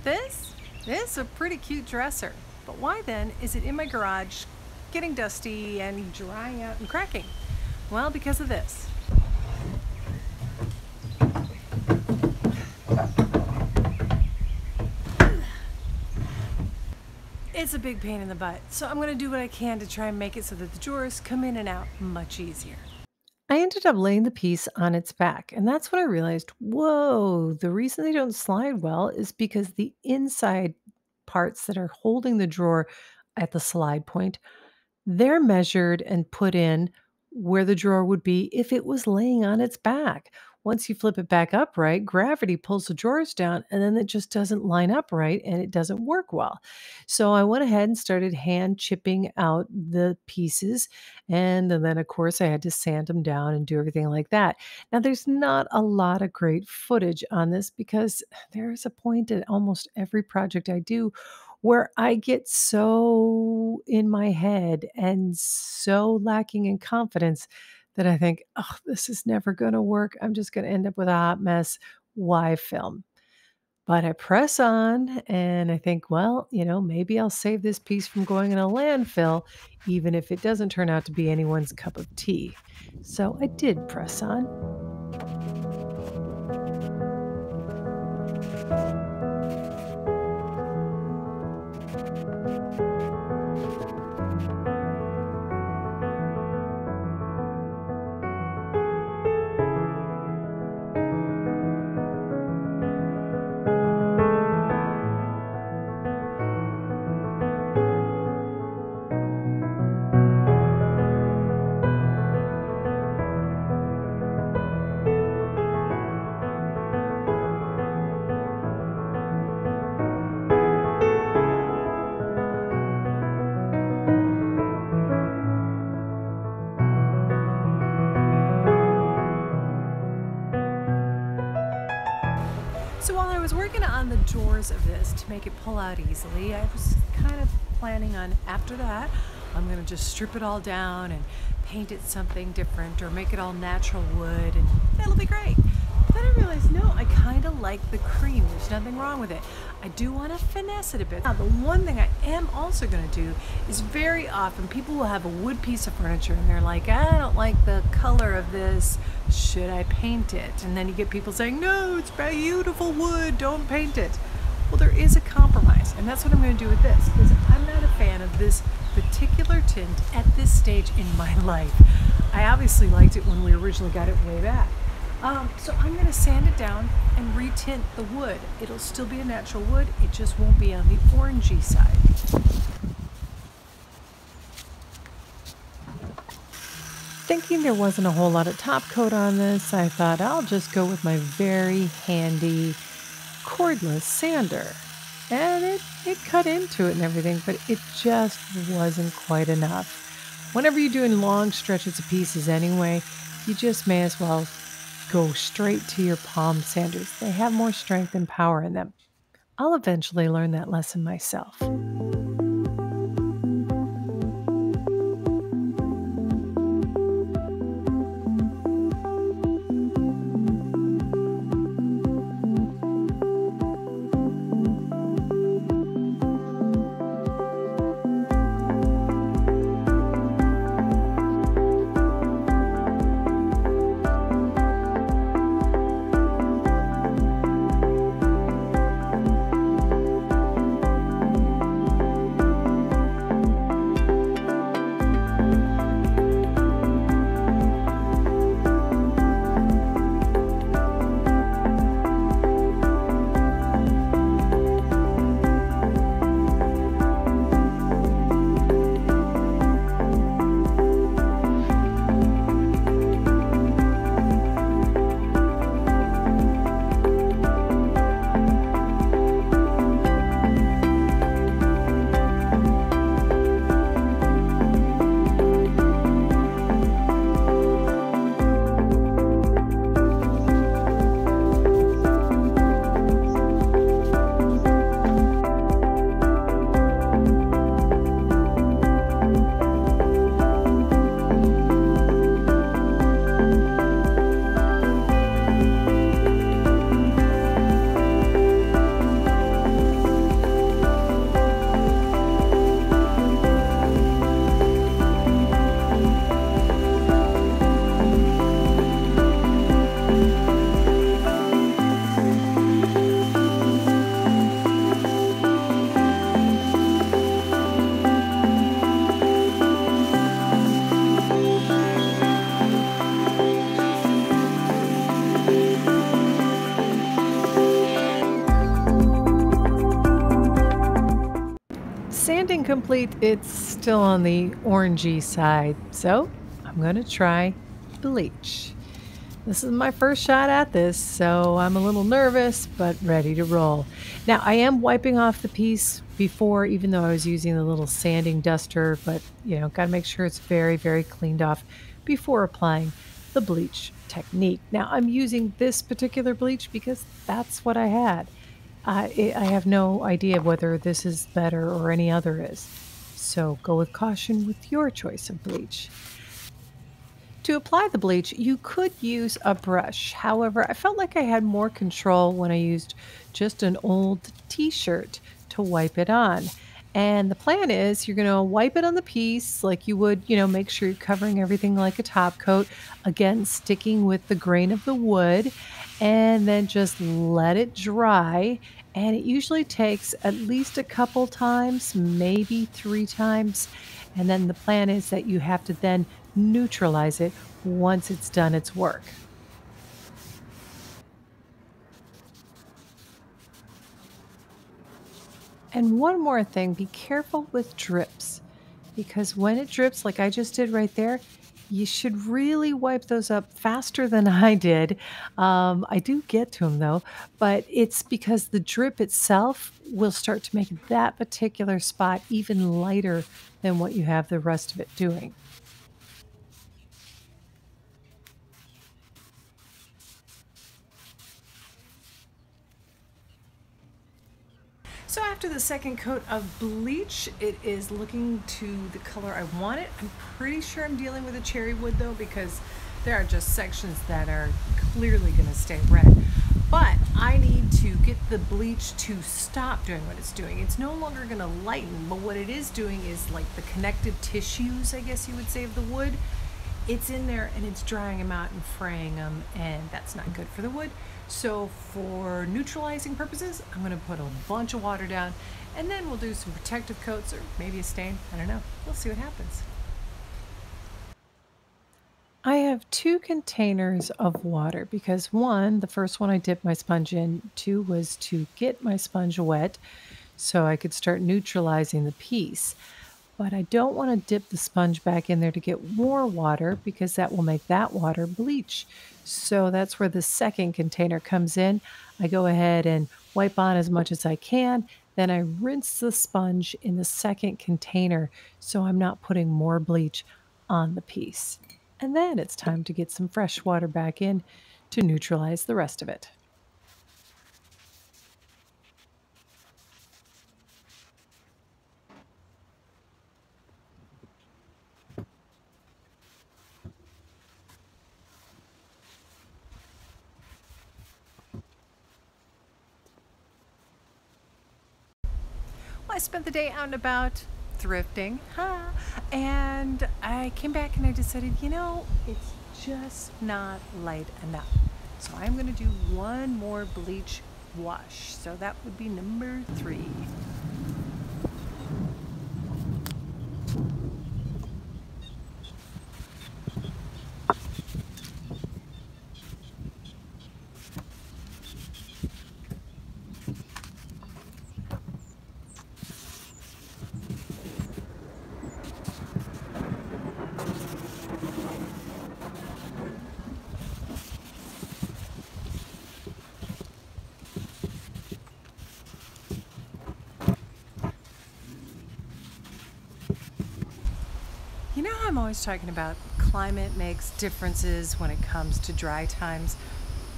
This is a pretty cute dresser, but why then is it in my garage getting dusty and drying out and cracking? Well, because of this. It's a big pain in the butt, so I'm going to do what I can to try and make it so that the drawers come in and out much easier. I ended up laying the piece on its back, and that's when I realized, whoa, the reason they don't slide well is because the inside parts that are holding the drawer at the slide point, they're measured and put in where the drawer would be if it was laying on its back. Once you flip it back upright, gravity pulls the drawers down and then it just doesn't line up right and it doesn't work well. So I went ahead and started hand chipping out the pieces. And then, of course, I had to sand them down and do everything like that. Now, there's not a lot of great footage on this because there is a point at almost every project I do where I get so in my head and so lacking in confidence that I think, oh, this is never going to work. I'm just going to end up with a hot mess. Why film? But I press on and I think, well, maybe I'll save this piece from going in a landfill, even if it doesn't turn out to be anyone's cup of tea. So I did press on. So while I was working on the drawers of this to make it pull out easily, I was kind of planning on after that, I'm going to just strip it all down and paint it something different or make it all natural wood and that'll be great. But then I realized, no, I kind of like the cream. There's nothing wrong with it. I do want to finesse it a bit. Now, the one thing I am also going to do is very often people will have a wood piece of furniture and they're like, I don't like the color of this. Should I paint it? And then you get people saying, no, it's beautiful wood, don't paint it. Well, there is a compromise, and that's what I'm going to do with this, because I'm not a fan of this particular tint at this stage in my life. I obviously liked it when we originally got it way back. So I'm going to sand it down and retint the wood. It'll still be a natural wood, it just won't be on the orangey side. Thinking there wasn't a whole lot of top coat on this, I thought I'll just go with my very handy cordless sander. And it cut into it and everything, but it just wasn't quite enough. Whenever you're doing long stretches of pieces anyway, you just may as well go straight to your palm sanders. They have more strength and power in them. I'll eventually learn that lesson myself. incomplete. It's still on the orangey side. So I'm going to try bleach. This is my first shot at this, so I'm a little nervous, but ready to roll. Now, I am wiping off the piece before, even though I was using the little sanding duster, but got to make sure it's very, very cleaned off before applying the bleach technique. Now, I'm using this particular bleach because that's what I had. I have no idea whether this is better or any other is. So go with caution with your choice of bleach. To apply the bleach, you could use a brush. However, I felt like I had more control when I used just an old t-shirt to wipe it on. And the plan is you're going to wipe it on the piece like you would, make sure you're covering everything like a top coat. Again, sticking with the grain of the wood, and then just let it dry. And it usually takes at least a couple times, maybe 3 times. And then the plan is that you have to then neutralize it once it's done its work. And one more thing, be careful with drips because when it drips, like I just did right there, you should really wipe those up faster than I did. I do get to them though, but it's because the drip itself will start to make that particular spot even lighter than what you have the rest of it doing. So after the second coat of bleach, it is looking to the color I want it. I'm pretty sure I'm dealing with a cherry wood though, because there are just sections that are clearly going to stay red. But I need to get the bleach to stop doing what it's doing. It's no longer going to lighten, but what it is doing is like the connective tissues, I guess you would say, of the wood. It's in there and it's drying them out and fraying them, and that's not good for the wood. So for neutralizing purposes, I'm going to put a bunch of water down, and then we'll do some protective coats or maybe a stain. I don't know. We'll see what happens. I have 2 containers of water because one, the first one I dipped my sponge in, two was to get my sponge wet so I could start neutralizing the piece. But I don't want to dip the sponge back in there to get more water because that will make that water bleach. So that's where the second container comes in. I go ahead and wipe on as much as I can. Then I rinse the sponge in the second container so I'm not putting more bleach on the piece. And then it's time to get some fresh water back in to neutralize the rest of it. Well, I spent the day out and about thrifting, and I came back and I decided, it's just not light enough. So I'm going to do one more bleach wash. So that would be number 3. I'm always talking about climate makes differences when it comes to dry times.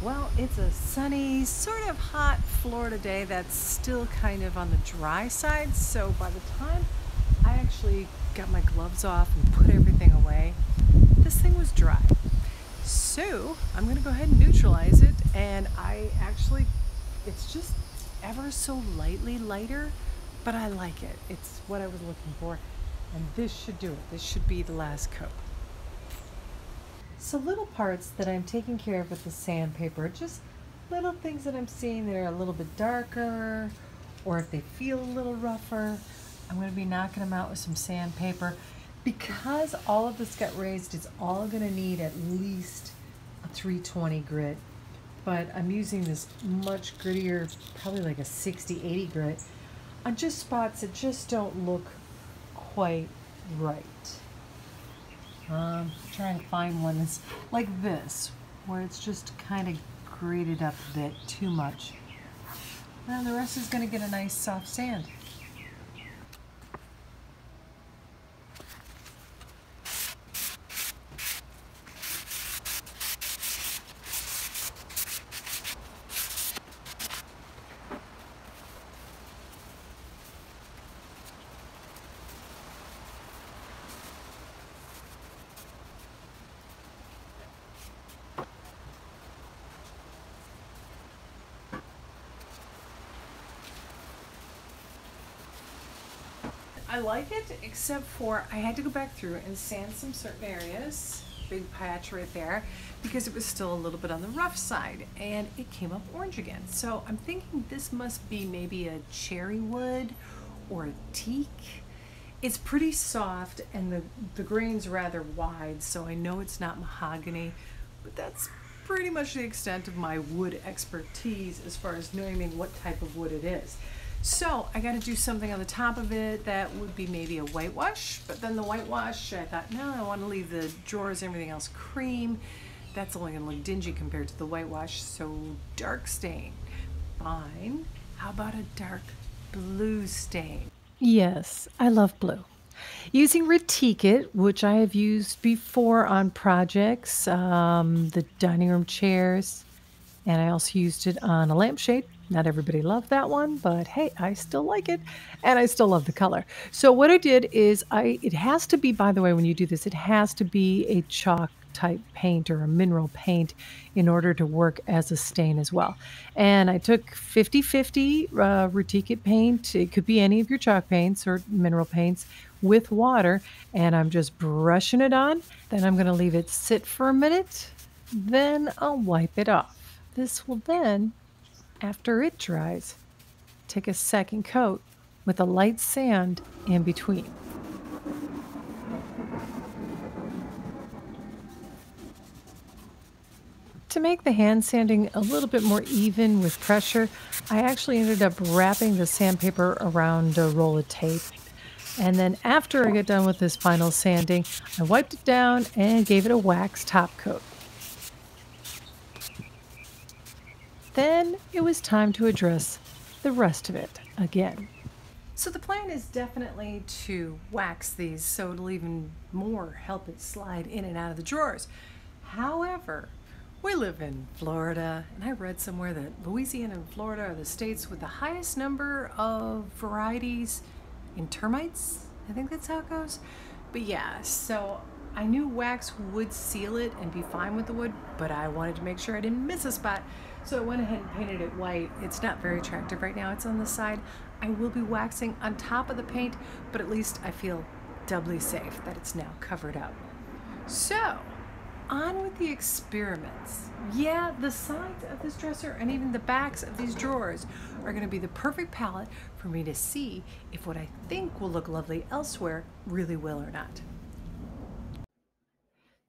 Well, it's a sunny, sort of hot Florida day that's still kind of on the dry side. So by the time I actually got my gloves off and put everything away, this thing was dry. So I'm going to go ahead and neutralize it. And it's just ever so lightly lighter, but I like it. It's what I was looking for. And this should do it. This should be the last coat. So little parts that I'm taking care of with the sandpaper, just little things that I'm seeing that are a little bit darker, or if they feel a little rougher, I'm going to be knocking them out with some sandpaper. Because all of this got raised, it's all going to need at least a 320 grit. But I'm using this much grittier, probably like a 60-80 grit, on just spots that just don't look quite right. Trying to find one that's like this, where it's just kind of grated up a bit too much. Now the rest is going to get a nice soft sand. I like it, except for I had to go back through and sand some certain areas, big patch right there, because it was still a little bit on the rough side, and it came up orange again. So I'm thinking this must be maybe a cherry wood or a teak. It's pretty soft, and the grain's rather wide, so I know it's not mahogany, but that's pretty much the extent of my wood expertise as far as knowing what type of wood it is. So I got to do something on the top of it that would be maybe a whitewash, but then the whitewash, I thought, no, I want to leave the drawers, everything else cream. That's only going to look dingy compared to the whitewash, so dark stain. Fine. How about a dark blue stain? Yes, I love blue. Using Retique, which I have used before on projects, the dining room chairs, and I also used it on a lampshade. Not everybody loved that one, but hey, I still like it and I still love the color. So what I did is it has to be, by the way, when you do this, it has to be a chalk type paint or a mineral paint in order to work as a stain as well. And I took 50/50 Retique paint. It could be any of your chalk paints or mineral paints with water. And I'm just brushing it on. Then I'm going to leave it sit for a minute. Then I'll wipe it off. This will then, after it dries, take a second coat with a light sand in between. To make the hand sanding a little bit more even with pressure, I actually ended up wrapping the sandpaper around a roll of tape. And then after I get done with this final sanding, I wiped it down and gave it a wax top coat. Then it was time to address the rest of it again. So the plan is definitely to wax these so it'll even more help it slide in and out of the drawers. However, we live in Florida, and I read somewhere that Louisiana and Florida are the states with the highest number of varieties in termites. I think that's how it goes. But yeah, so I knew wax would seal it and be fine with the wood, but I wanted to make sure I didn't miss a spot. So I went ahead and painted it white. It's not very attractive right now. It's on the side. I will be waxing on top of the paint, but at least I feel doubly safe that it's now covered up. So, on with the experiments. Yeah, the sides of this dresser and even the backs of these drawers are going to be the perfect palette for me to see if what I think will look lovely elsewhere really will or not.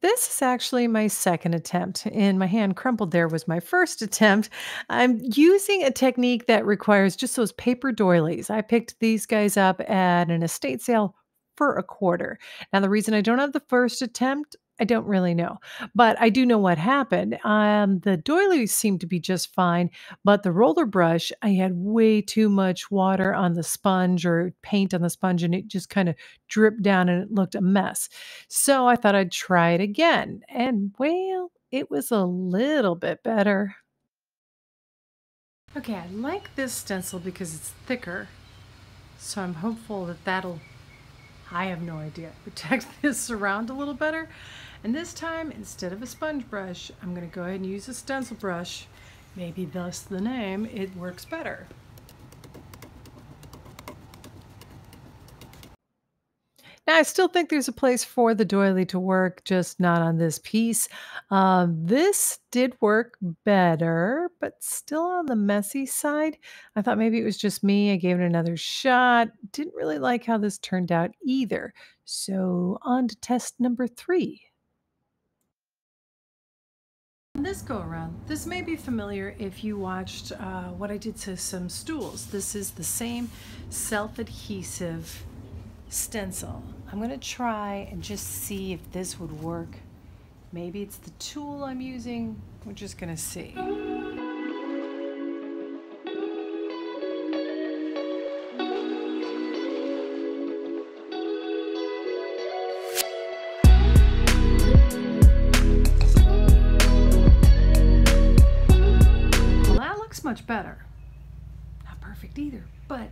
This is actually my second attempt, and my hand crumpled there was my first attempt. I'm using a technique that requires just those paper doilies. I picked these guys up at an estate sale for a quarter. Now, the reason I don't have the first attempt, I don't really know, but I do know what happened. The doilies seemed to be just fine, but the roller brush, I had way too much water on the sponge or paint on the sponge, and it just kind of dripped down and it looked a mess. So I thought I'd try it again. And well, it was a little bit better. Okay, I like this stencil because it's thicker. So I'm hopeful that that'll, I have no idea, protect this around a little better. And this time, instead of a sponge brush, I'm going to go ahead and use a stencil brush. Maybe thus the name, it works better. Now, I still think there's a place for the doily to work, just not on this piece. This did work better, but still on the messy side. I thought maybe it was just me. I gave it another shot. Didn't really like how this turned out either. So, on to test number 3. This go around, this may be familiar if you watched what I did to some stools. This is the same self-adhesive stencil. I'm gonna try and just see if this would work. Maybe it's the tool I'm using. We're just gonna see. Well, that looks much better. Not perfect either, but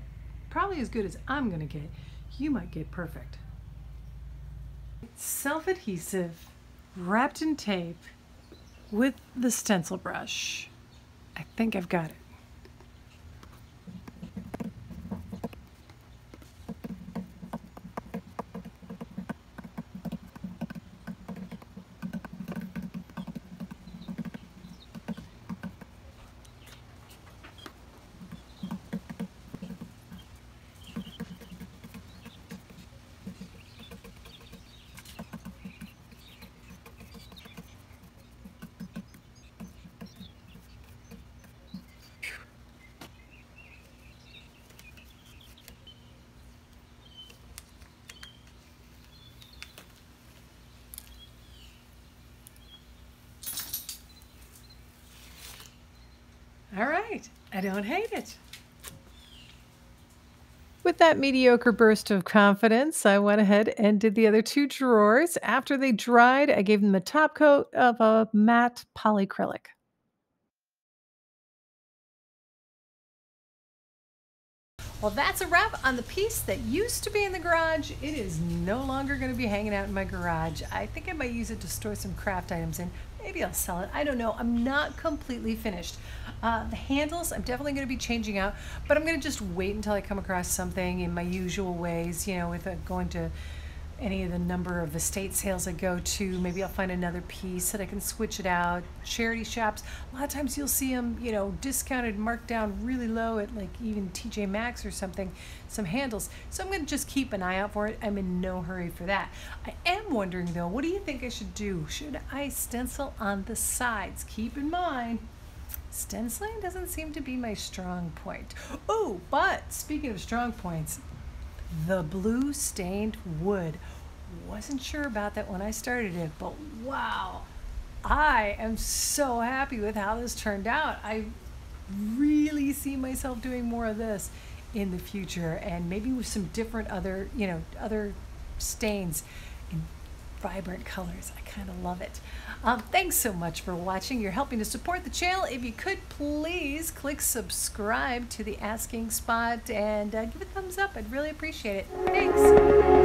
probably as good as I'm gonna get. You might get perfect. Self-adhesive, wrapped in tape, with the stencil brush. I think I've got it. All right, I don't hate it. With that mediocre burst of confidence, I went ahead and did the other two drawers. After they dried, I gave them a top coat of a matte polyacrylic. Well, that's a wrap on the piece that used to be in the garage. It is no longer going to be hanging out in my garage. I think I might use it to store some craft items in. Maybe I'll sell it. I don't know. I'm not completely finished. The handles, I'm definitely going to be changing out, but I'm going to just wait until I come across something in my usual ways, you know, with going to any of the number of estate sales I go to. Maybe I'll find another piece that I can switch it out. Charity shops, a lot of times you'll see them, you know, discounted, marked down really low at like even TJ Maxx or something, some handles. So I'm going to just keep an eye out for it. I'm in no hurry for that. I am wondering though, what do you think I should do? Should I stencil on the sides? Keep in mind, stenciling doesn't seem to be my strong point. Oh, but speaking of strong points, the blue stained wood. Wasn't sure about that when I started it, but wow, I am so happy with how this turned out. I really see myself doing more of this in the future, and maybe with some different other, you know, other stains in vibrant colors. I kind of love it. Thanks so much for watching. You're helping to support the channel. If you could please click subscribe to the Asking Spot and give it a thumbs up. I'd really appreciate it. Thanks.